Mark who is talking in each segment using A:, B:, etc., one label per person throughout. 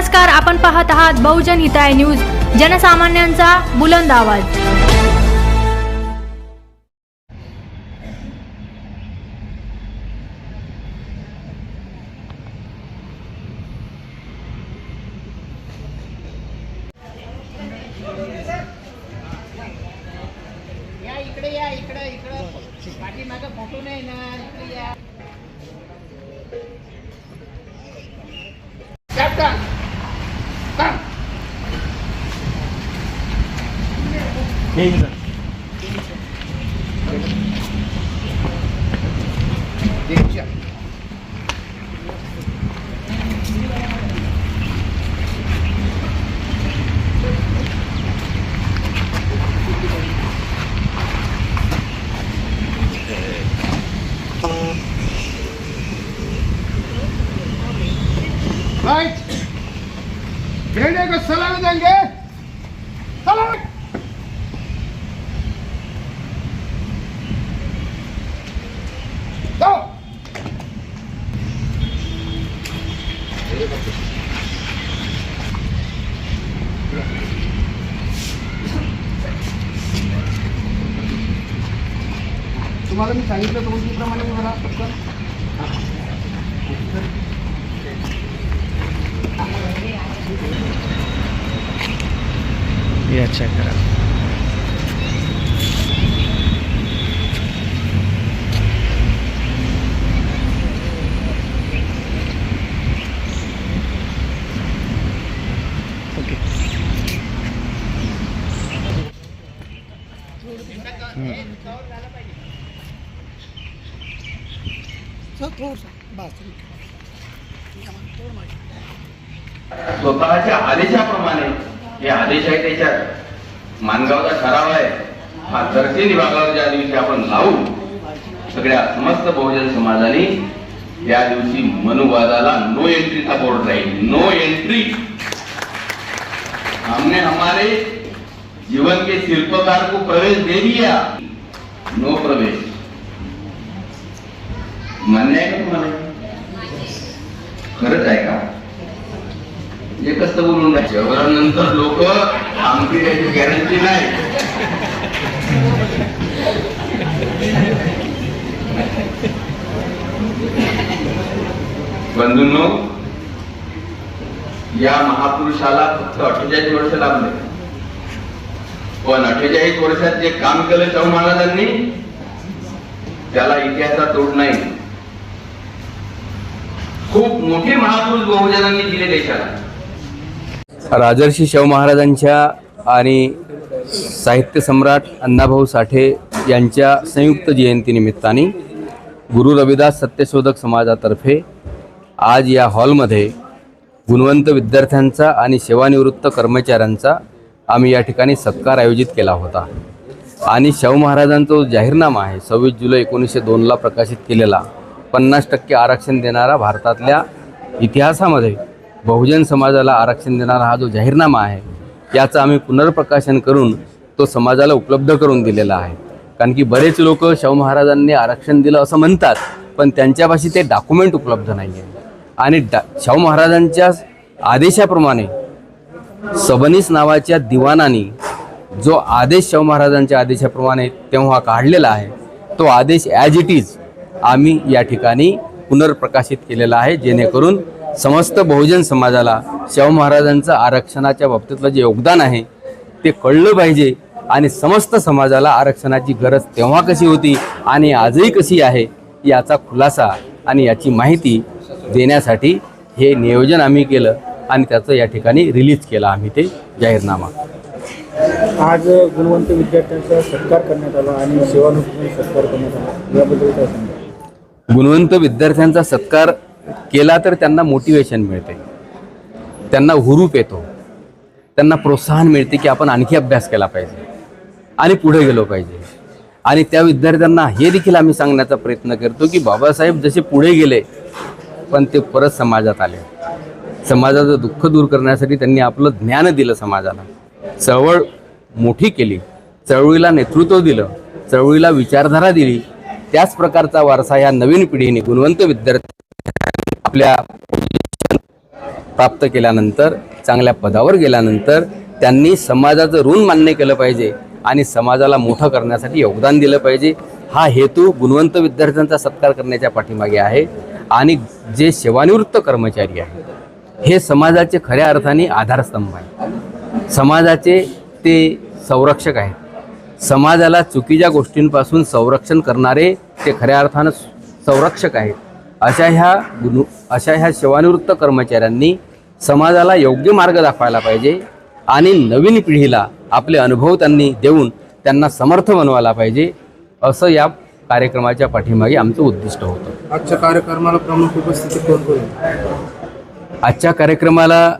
A: नमस्कार, आपण पाहत आहात बहुजन हिताय न्यूज, जनसामान्यांचा बुलंद आवाज।
B: इकडे पाठीमागे फोटो नाही ना, इकडे या। कॅप्टन काम राइट। भेड़े को सलाम देंगे, सलाम। तो तुम्हाला मी सांगितलं प्रमाणे मला पटकन
C: ये चेक करा। ओके
D: स्वतःच्या आदेशाप्रमाणे हे आदेश आहे, त्याच्यात मानगावचा ठराव आहे, हा तर्फे विभागावर ज्या दिवशी आपण लावू, सगळ्या समस्त बहुजन समाजाने या दिवशी मनुवादाला नो एंट्रीचा बोर्ड राहील। No entry. हमने हमारे जीवन के शिल्पकार को प्रवेश दे दिया, नो प्रवेश। मान्य आहे का तुम्हाला? खरंच आहे का? हे कसं बोलून नंतर लोक आमची त्याची गॅरंटी नाही। बंधूंनो, या महापुरुषाला फक्त 48 वर्ष लागले, पण 48 वर्षात जे काम केलं शाहू महाराजांनी, त्याला इतिहासात तोड नाही। खूप मोठे महापुरुष बहुजनांनी दिले देशाला।
E: राजर्षी शाहू महाराजांच्या आणि साहित्य सम्राट अण्णाभाऊ साठे यांच्या संयुक्त जयंतीनिमित्ताने गुरु रविदास सत्यशोधक समाजातर्फे आज या हॉलमध्ये गुणवंत विद्यार्थ्यांचा आणि सेवानिवृत्त कर्मचाऱ्यांचा आम्ही या ठिकाणी सत्कार आयोजित केला होता। आणि शाहू महाराजांचा जो जाहीरनामा आहे 26 जुलै 1902ला प्रकाशित केलेला 50% आरक्षण देणारा भारतातल्या इतिहासामध्ये बहुजन समाजाला आरक्षण देणारा हा जो जाहीरनामा आहे, याचं आम्ही पुनर्प्रकाशन करून तो समाजाला उपलब्ध करून दिलेला आहे। कारण की बरेच लोक शाहू महाराजांनी आरक्षण दिलं असं म्हणतात, पण त्यांच्यापाशी ते डॉक्युमेंट उपलब्ध नाही आहे। आणि शाहू महाराजांच्या आदेशाप्रमाणे सबनीस नावाच्या दिवानाने जो आदेश शाहू महाराजांच्या आदेशाप्रमाणे तेव्हा काढलेला आहे, तो आदेश ॲज इट इज आम्ही या ठिकाणी पुनर्प्रकाशित केलेला आहे, जेणेकरून समस्त बहुजन समाजाला शाहू महाराजांचं आरक्षणाच्या बाबतीतलं जे योगदान आहे ते कळलं पाहिजे। आणि समस्त समाजाला आरक्षणाची गरज तेव्हा कशी होती आणि आजही कशी आहे याचा खुलासा आणि याची माहिती देण्यासाठी हे नियोजन आम्ही केलं आणि त्याचं या ठिकाणी रिलीज केला आम्ही ते जाहीरनामा।
C: आज गुणवंत विद्यार्थ्यांचा सत्कार करण्यात आला आणि सेवानिवृत्तीचा सत्कार करण्यात आला, याबद्दल काय सांगा?
E: गुणवंत विद्यार्थ्यांचा सत्कार केला तर त्यांना मोटिवेशन मिळते, त्यांना हुरूप येतो, त्यांना प्रोत्साहन मिळते की आपण आणखी अभ्यास केला पाहिजे आणि पुढे गेलो पाहिजे। आणि त्या विद्यार्थ्यांना हे देखील आम्ही सांगण्याचा प्रयत्न करतो की बाबासाहेब जसे पुढे गेले, पण ते परत समाजात आले, समाजाचं दुःख दूर करण्यासाठी त्यांनी आपलं ज्ञान दिलं समाजाला, चळवळ मोठी केली, चळवळीला नेतृत्व दिलं, चळवळीला विचारधारा दिली। त्याच प्रकारचा वारसा या नवीन पिढीने गुणवंत विद्यार्थी आपल्या प्राप्त केल्यानंतर चांगल्या पदावर गेल्यानंतर त्यांनी समाजाचं ऋण मान्य केलं पाहिजे आणि समाजाला मोठं करण्यासाठी योगदान दिलं पाहिजे. हा हेतू गुणवंत विद्यार्थ्यांचा सत्कार करण्याच्या पाठीमागे आहे. आणि जे सेवानिवृत्त कर्मचारी आहेत हे समाजाचे खऱ्या अर्थाने आधारस्तंभ आहेत. समाजाचे ते संरक्षक आहेत. समाजाला चुकीच्या गोष्टींपासून संरक्षण करणारे ते खऱ्या अर्थानं संरक्षक आहेत. अशा ह्या सेवानिवृत्त कर्मचाऱ्यांनी समाजाला योग्य मार्ग दाखवायला पाहिजे आणि नवीन पिढीला आपले अनुभव त्यांनी देऊन त्यांना समर्थ बनवायला पाहिजे, असं या कार्यक्रमाच्या पाठीमागे आमचं उद्दिष्ट होतं.
C: आजच्या कार्यक्रमाला प्रमुख उपस्थिती कोण कोण?
E: आजच्या कार्यक्रमाला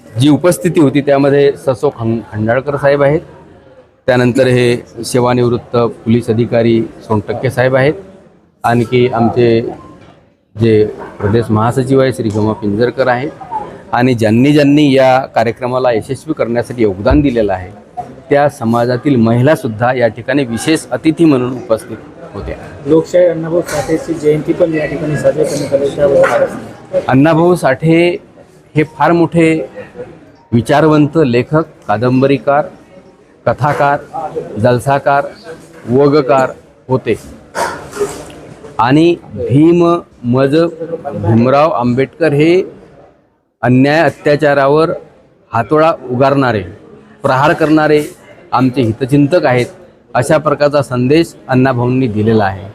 E: जी उपस्थिती होती त्यामध्ये ससो खंडाळकर साहेब आहेत, त्यानंतर हे सेवानिवृत्त पोलीस अधिकारी सोनटक्के साहेब आहेत, आणखी आमचे जे प्रदेश महासचिव आहे श्री गमा पिंजरकर आहेत, आणि ज्यांनी या कार्यक्रमाला यशस्वी करण्यासाठी योगदान दिलेलं आहे त्या समाजातील महिलासुद्धा या ठिकाणी विशेष अतिथी म्हणून उपस्थित होत्या.
C: लोकशाही अण्णाभाऊ साठेची जयंती पण या ठिकाणी साजरी करण्यात आली, त्याबद्दल
E: अण्णाभाऊ साठे हे फार मोठे विचारवंत लेखक, कादंबरीकार, कथाकार, जलसाकार, वगकार होते. आणि भीमराव आंबेडकर हे अन्याय अत्याचारावर हातोडा उगारणारे, प्रहार करणारे आमचे हितचिंतक आहेत, अशा प्रकारचा संदेश अण्णाभाऊंनी दिलेला आहे.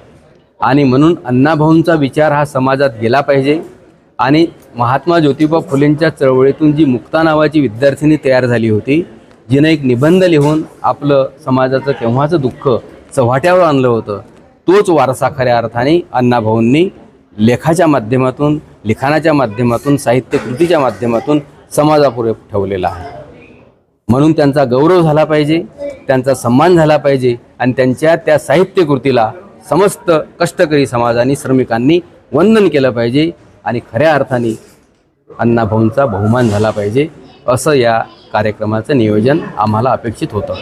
E: आणि म्हणून अण्णाभाऊंचा विचार हा समाजात गेला पाहिजे. आणि महात्मा ज्योतिबा फुलेंच्या चळवळीतून जी मुक्ता नावाची विद्यार्थिनी तयार झाली होती, जिनं एक निबंध लिहून आपलं समाजाचं केव्हाचं दुःख चव्हाट्यावर आणलं होतं, तोच वारसा खऱ्या अर्थाने अण्णाभाऊंनी लेखाच्या माध्यमातून, लिखाणाच्या माध्यमातून, साहित्यकृतीच्या माध्यमातून समाजापुढे ठेवलेला आहे. म्हणून त्यांचा गौरव झाला पाहिजे, त्यांचा सन्मान झाला पाहिजे आणि त्यांच्या त्या साहित्यकृतीला समस्त कष्टकरी समाजाने, श्रमिकांनी वंदन केलं पाहिजे आणि खऱ्या अर्थाने अण्णाभाऊंचा बहुमान झाला पाहिजे, असं या कार्यक्रमाचं नियोजन आम्हाला अपेक्षित होतं.